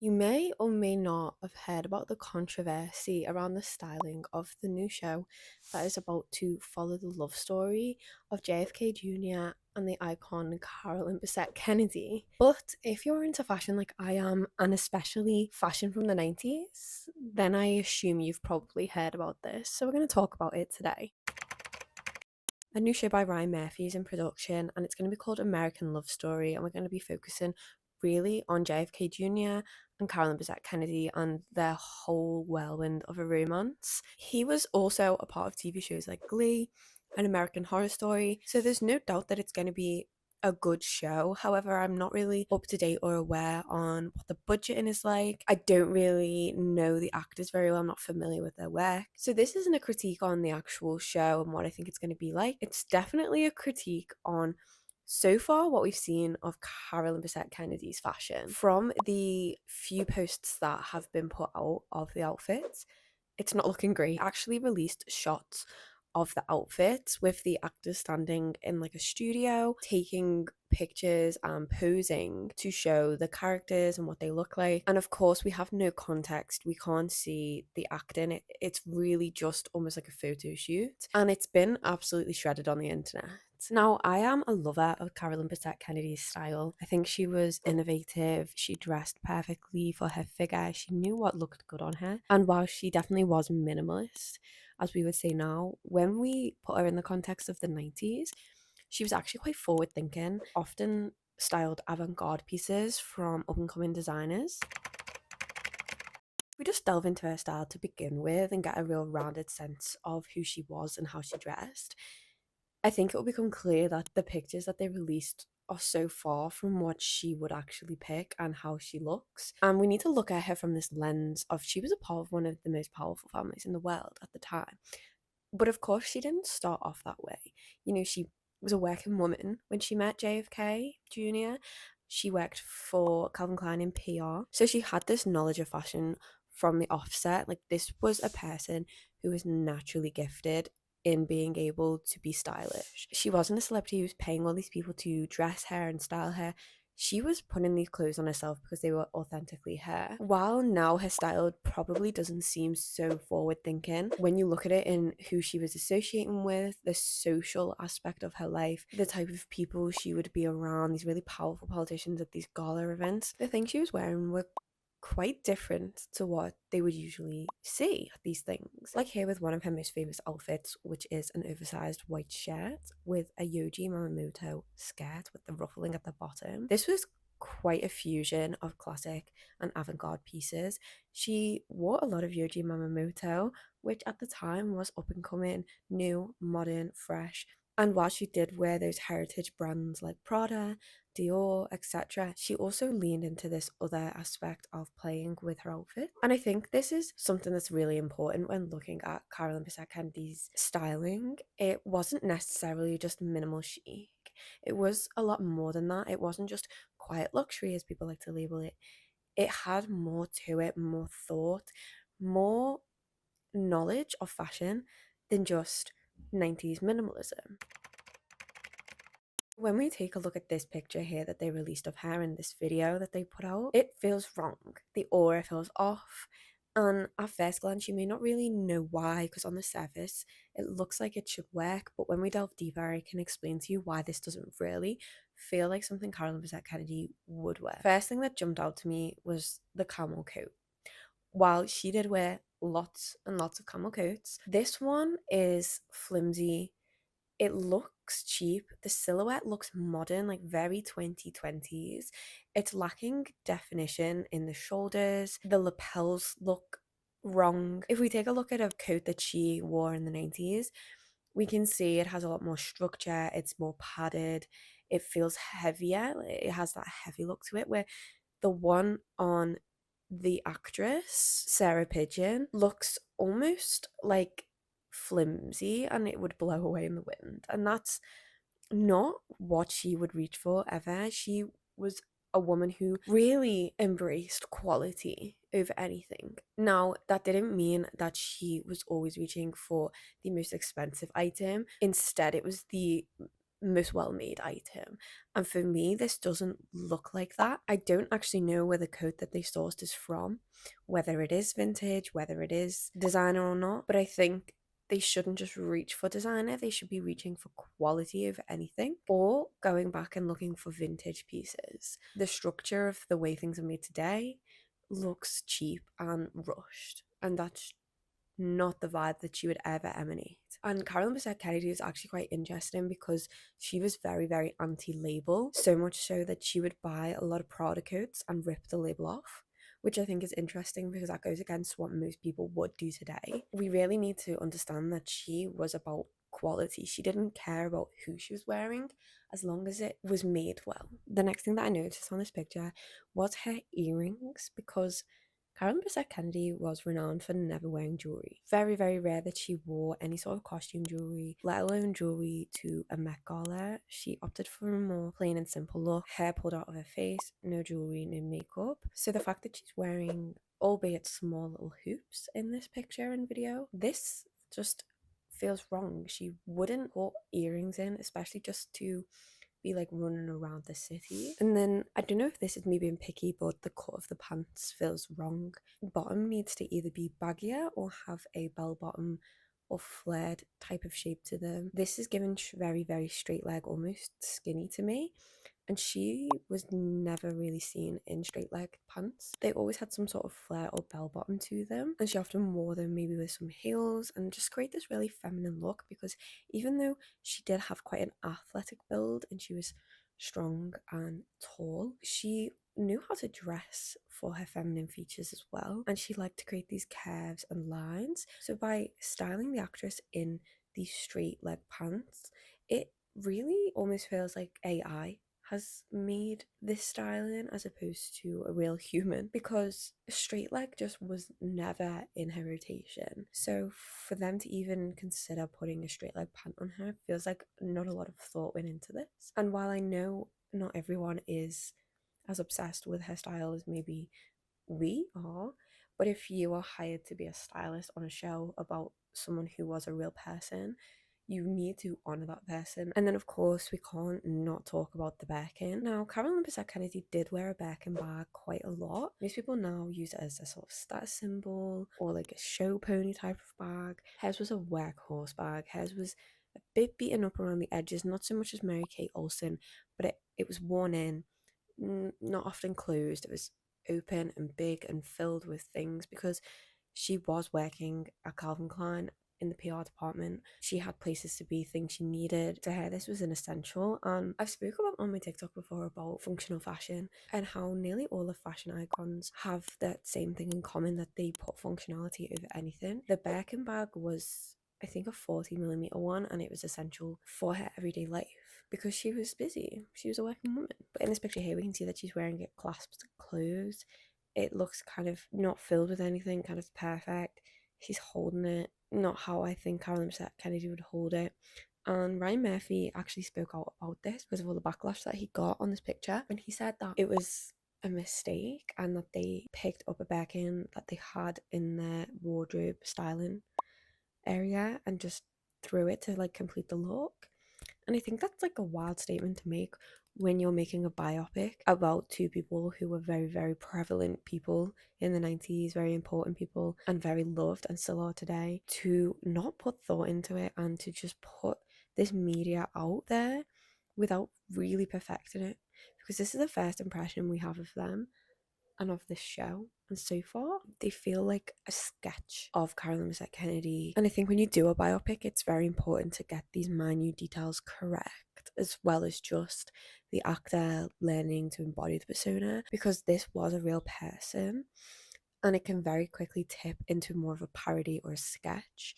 You may or may not have heard about the controversy around the styling of the new show that is about to follow the love story of JFK Jr. and the icon Carolyn Bessette Kennedy. But if you're into fashion like I am, and especially fashion from the 90s, then I assume you've probably heard about this. So we're going to talk about it today. A new show by Ryan Murphy is in production, and it's going to be called American Love Story, and we're going to be focusing really on JFK Jr. and Carolyn Bessette Kennedy and their whole whirlwind of a romance. He was also a part of TV shows like Glee and American Horror Story, so there's no doubt that it's going to be a good show. However, I'm not really up to date or aware on what the budgeting is like. I don't really know the actors very well. I'm not familiar with their work. So this isn't a critique on the actual show and what I think it's going to be like. It's definitely a critique on so far what we've seen of Carolyn Bessette Kennedy's fashion. From the few posts that have been put out of the outfits, it's not looking great. I actually released shots of the outfits with the actors standing in like a studio taking pictures and posing to show the characters and what they look like. And of course, we have no context. We can't see the acting. It's really just almost like a photo shoot. And it's been absolutely shredded on the internet. Now, I am a lover of Carolyn Bessette Kennedy's style. I think she was innovative. She dressed perfectly for her figure. She knew what looked good on her. And while she definitely was minimalist, as we would say now, when we put her in the context of the 90s, she was actually quite forward thinking, often styled avant garde pieces from up and coming designers. We just delve into her style to begin with and get a real rounded sense of who she was and how she dressed. I think it will become clear that the pictures that they released are so far from what she would actually pick and how she looks. And we need to look at her from this lens of she was a part of one of the most powerful families in the world at the time. But of course, she didn't start off that way. She was a working woman when she met JFK Jr. She worked for Calvin Klein in PR. So she had this knowledge of fashion from the offset. Like, this was a person who was naturally gifted in being able to be stylish. She wasn't a celebrity who was paying all these people to dress her and style her. She was putting these clothes on herself because they were authentically her. While now her style probably doesn't seem so forward thinking, when you look at it in who she was associating with, the social aspect of her life, the type of people she would be around, these really powerful politicians at these gala events, the things she was wearing were quite different to what they would usually see at these things. Like here with one of her most famous outfits, which is an oversized white shirt with a Yoji Mamamoto skirt with the ruffling at the bottom. This was quite a fusion of classic and avant-garde pieces. She wore a lot of Yoji Mamamoto, which at the time was up and coming, new, modern, fresh. And while she did wear those heritage brands like Prada, Dior, etc., she also leaned into this other aspect of playing with her outfit. And I think this is something that's really important when looking at Carolyn Bessette Kennedy's styling. It wasn't necessarily just minimal chic. It was a lot more than that. It wasn't just quiet luxury, as people like to label it. It had more to it, more thought, more knowledge of fashion than just 90s minimalism. When we take a look at this picture here that they released of her in this video that they put out, it feels wrong. The aura feels off. And at first glance, you may not really know why, because on the surface, it looks like it should work. But when we delve deeper, I can explain to you why this doesn't really feel like something Carolyn Bessette Kennedy would wear. First thing that jumped out to me was the camel coat. While she did wear lots and lots of camel coats, this one is flimsy. It looks cheap. The silhouette looks modern, like very 2020s. It's lacking definition in the shoulders. The lapels look wrong. If we take a look at a coat that she wore in the 90s, we can see it has a lot more structure. It's more padded. It feels heavier. It has that heavy look to it, where the one on the actress, Sarah Pigeon, looks almost like flimsy and it would blow away in the wind. And that's not what she would reach for ever. She was a woman who really embraced quality over anything. Now, that didn't mean that she was always reaching for the most expensive item. Instead, it was the most well-made item. And for me, this doesn't look like that. I don't actually know where the coat that they sourced is from, whether it is vintage, whether it is designer or not, but I think they shouldn't just reach for designer, they should be reaching for quality over anything, or going back and looking for vintage pieces. The structure of the way things are made today looks cheap and rushed, and that's not the vibe that she would ever emanate. And Carolyn Bessette Kennedy is actually quite interesting because she was very, very anti-label, so much so that she would buy a lot of Prada coats and rip the label off, which I think is interesting because that goes against what most people would do today. We really need to understand that she was about quality. She didn't care about who she was wearing as long as it was made well. The next thing that I noticed on this picture was her earrings, because Carolyn Bessette Kennedy was renowned for never wearing jewellery. Very, very rare that she wore any sort of costume jewellery, let alone jewellery to a Met Gala. She opted for a more plain and simple look, hair pulled out of her face, no jewellery, no makeup. So the fact that she's wearing, albeit small little hoops in this picture and video, this just feels wrong. She wouldn't put earrings in, especially just to be like running around the city. And then I don't know if this is me being picky, but the cut of the pants feels wrong. Bottom needs to either be baggier or have a bell bottom or flared type of shape to them. This is given very, very straight leg, almost skinny to me. And she was never really seen in straight leg pants. They always had some sort of flare or bell bottom to them, and she often wore them maybe with some heels and just create this really feminine look, because even though she did have quite an athletic build and she was strong and tall, she knew how to dress for her feminine features as well, and she liked to create these curves and lines. So by styling the actress in these straight leg pants, it really almost feels like AI has made this styling as opposed to a real human, because a straight leg just was never in her rotation. So for them to even consider putting a straight leg pant on her feels like not a lot of thought went into this. And while I know not everyone is as obsessed with her style as maybe we are, but if you are hired to be a stylist on a show about someone who was a real person, you need to honour that person. And then of course we can't not talk about the Birkin. Now Carolyn Bessette Kennedy did wear a Birkin bag quite a lot. Most people now use it as a sort of status symbol or like a show pony type of bag. Hers was a workhorse bag. Hers was a bit beaten up around the edges, not so much as Mary Kate Olsen, but it was worn in, not often closed. It was open and big and filled with things because she was working at Calvin Klein in the PR department. She had places to be, things she needed. To her, this was an essential. And I've spoken about on my TikTok before about functional fashion and how nearly all of fashion icons have that same thing in common, that they put functionality over anything. The Birkin bag was, I think, a 40mm one, and it was essential for her everyday life because she was busy. She was a working woman. But in this picture here, we can see that she's wearing it clasped closed. It looks kind of not filled with anything, kind of perfect. She's holding it, not how I think Carolyn Kennedy would hold it. And Ryan Murphy actually spoke out about this because of all the backlash that he got on this picture. And he said that it was a mistake and that they picked up a Birkin that they had in their wardrobe styling area and just threw it to like complete the look. And I think that's like a wild statement to make when you're making a biopic about two people who were very, very prevalent people in the 90s, very important people, and very loved and still are today, to not put thought into it and to just put this media out there without really perfecting it. Because this is the first impression we have of them and of this show. And so far, they feel like a sketch of Carolyn Bessette Kennedy. And I think when you do a biopic, it's very important to get these minute details correct, as well as just the actor learning to embody the persona, because this was a real person. And it can very quickly tip into more of a parody or a sketch.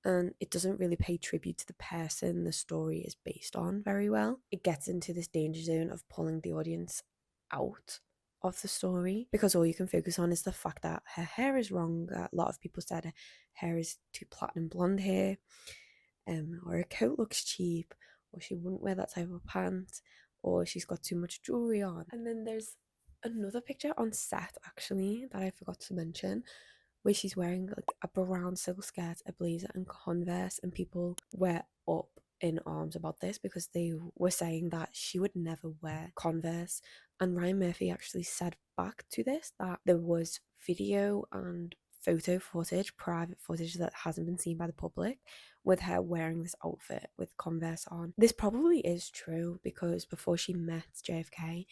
And it doesn't really pay tribute to the person the story is based on very well. It gets into this danger zone of pulling the audience out of the story because all you can focus on is the fact that her hair is wrong. A lot of people said her hair is too platinum blonde hair, or her coat looks cheap, or she wouldn't wear that type of pants, or she's got too much jewelry on. And then there's another picture on set actually that I forgot to mention, where she's wearing like a brown silk skirt, a blazer, and Converse, and people were up in arms about this because they were saying that she would never wear Converse. And Ryan Murphy actually said back to this that there was video and photo footage, private footage that hasn't been seen by the public, with her wearing this outfit with Converse on. This probably is true because before she met JFK,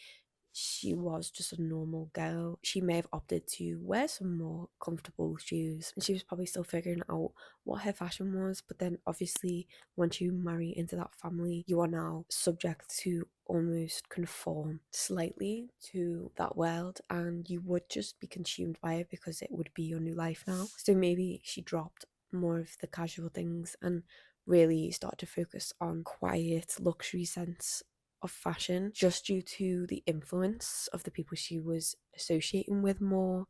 she was just a normal girl. She may have opted to wear some more comfortable shoes, and she was probably still figuring out what her fashion was. But then, obviously, once you marry into that family, you are now subject to almost conform slightly to that world, and you would just be consumed by it because it would be your new life now. So maybe she dropped more of the casual things and really started to focus on quiet luxury sense of fashion just due to the influence of the people she was associating with more.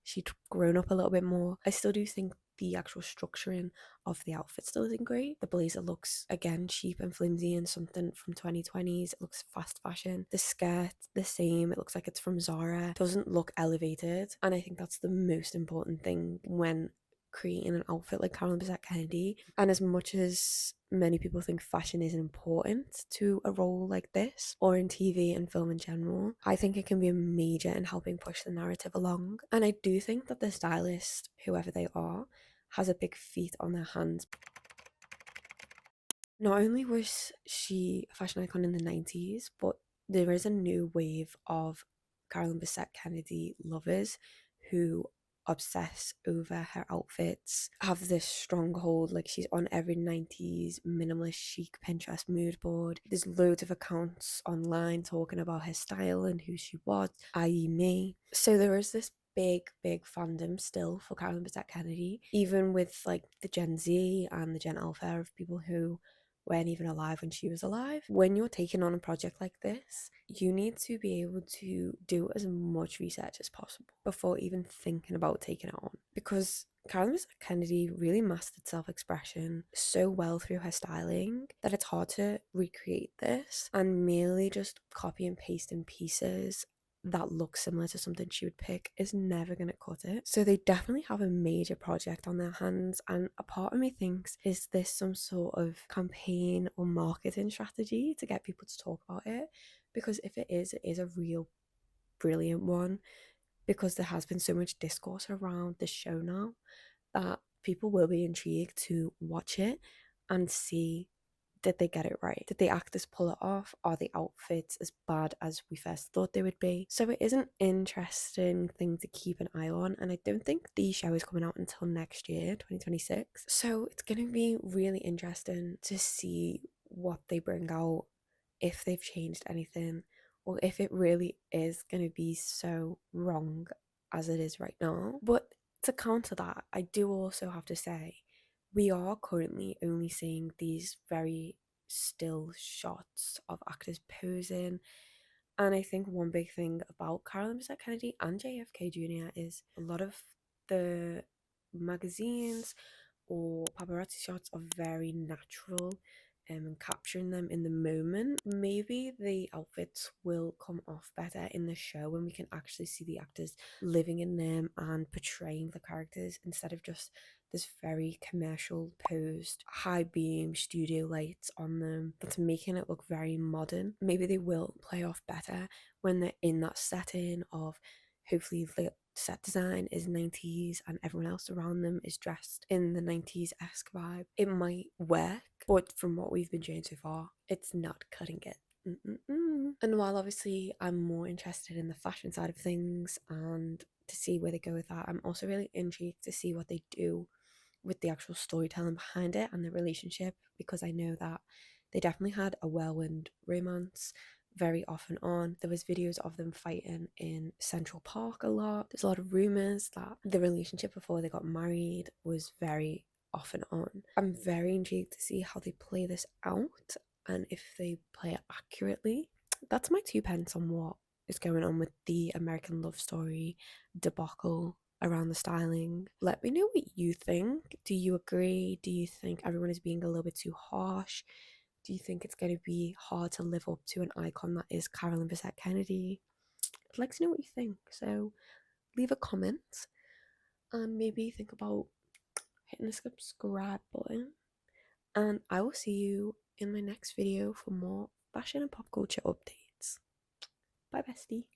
She'd grown up a little bit more. I still do think the actual structuring of the outfit still isn't great. The blazer looks, again, cheap and flimsy and something from 2020s. It looks fast fashion. The skirt, the same. It looks like it's from Zara. It doesn't look elevated. And I think that's the most important thing when creating an outfit like Carolyn Bessette Kennedy. And as much as many people think fashion is important to a role like this or in TV and film in general, I think it can be a major in helping push the narrative along. And I do think that the stylist, whoever they are, has a big feat on their hands. Not only was she a fashion icon in the 90s, but there is a new wave of Carolyn Bessette Kennedy lovers who obsess over her outfits, have this stronghold, like she's on every 90s minimalist chic Pinterest mood board. There's loads of accounts online talking about her style and who she was, i.e. me. So there is this big fandom still for Carolyn Bessette Kennedy, even with like the Gen Z and the Gen Alpha of people who weren't even alive when she was alive. When you're taking on a project like this, you need to be able to do as much research as possible before even thinking about taking it on. Because Carolyn Kennedy really mastered self-expression so well through her styling that it's hard to recreate this and merely just copy and paste in pieces that looks similar to something she would pick is never going to cut it. So they definitely have a major project on their hands, and a part of me thinks, is this some sort of campaign or marketing strategy to get people to talk about it? Because if it is a real brilliant one, because there has been so much discourse around the show now that people will be intrigued to watch it and see, did they get it right? Did the actors pull it off? Are the outfits as bad as we first thought they would be? So it is an interesting thing to keep an eye on, and I don't think the show is coming out until next year, 2026. So it's going to be really interesting to see what they bring out, if they've changed anything, or if it really is going to be so wrong as it is right now. But to counter that, I do also have to say, we are currently only seeing these very still shots of actors posing. And I think one big thing about Carolyn Bessette Kennedy and JFK Jr. is a lot of the magazines or paparazzi shots are very natural, and capturing them in the moment. Maybe the outfits will come off better in the show when we can actually see the actors living in them and portraying the characters instead of just this very commercial posed high beam studio lights on them that's making it look very modern. Maybe they will play off better when they're in that setting of, hopefully the set design is 90s and everyone else around them is dressed in the 90s-esque vibe. It might work, but from what we've been doing so far, it's not cutting it. And while obviously I'm more interested in the fashion side of things and to see where they go with that, I'm also really intrigued to see what they do with the actual storytelling behind it and the relationship, because I know that they definitely had a whirlwind romance very off and on. There was videos of them fighting in Central Park a lot. There's a lot of rumors that the relationship before they got married was very off and on. I'm very intrigued to see how they play this out and if they play it accurately. That's my 2 pence on what is going on with the American Love Story debacle around the styling. Let me know what you think. Do you agree? Do you think everyone is being a little bit too harsh? Do you think it's going to be hard to live up to an icon that is Carolyn Bessette Kennedy? I'd like to know what you think. So leave a comment and maybe think about hitting the subscribe button. And I will see you in my next video for more fashion and pop culture updates. Bye, bestie.